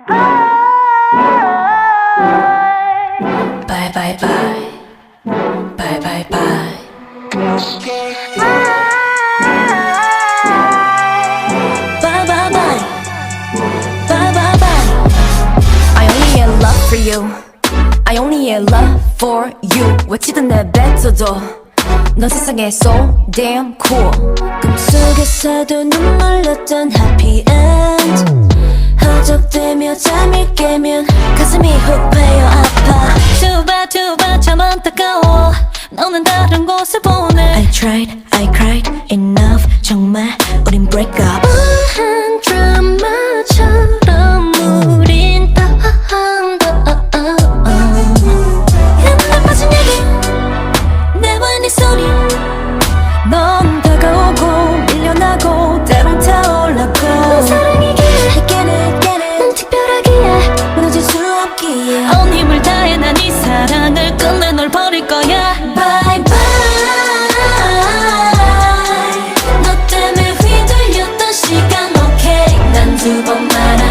Bye bye bye. Bye bye bye. Bye bye bye. Bye bye bye. I only had love for you. I only had love for you. 외치던 내 뱉어도 넌 세상에 so damn cool. 꿈속에서도 눈물 났던 happy end. 허덕대며 잠을 깨면 가슴이 훅 패여 아파. Too bad 참 안타까워. 너는 다른 곳을 보내. I cried enough. 정말 우린 break up. 우한 드라마처럼 우린 더한다. 옛날 빠진 얘기 내와 네 소리. 넌 다가오고 밀려나고 때론 타올라고. 사랑이기에 난 특별하기에 무너질 수 없기에 온 힘을 다해 난 이 사랑을 끝내 널 버릴 거야. Bye bye. 너 때문에 휘둘렸던 시간 okay. 난 두 번 말해.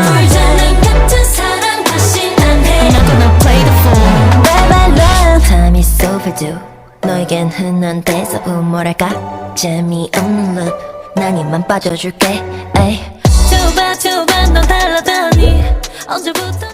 불장난 같은 사랑 다시 난 해. I'm not gonna play the fool. Bye bye love. Time is overdue. 너에겐 흔한 데자부 뭐랄까 재미없는 loop. 난 이만 빠져줄게. Too bad 넌 달라다니 언제부터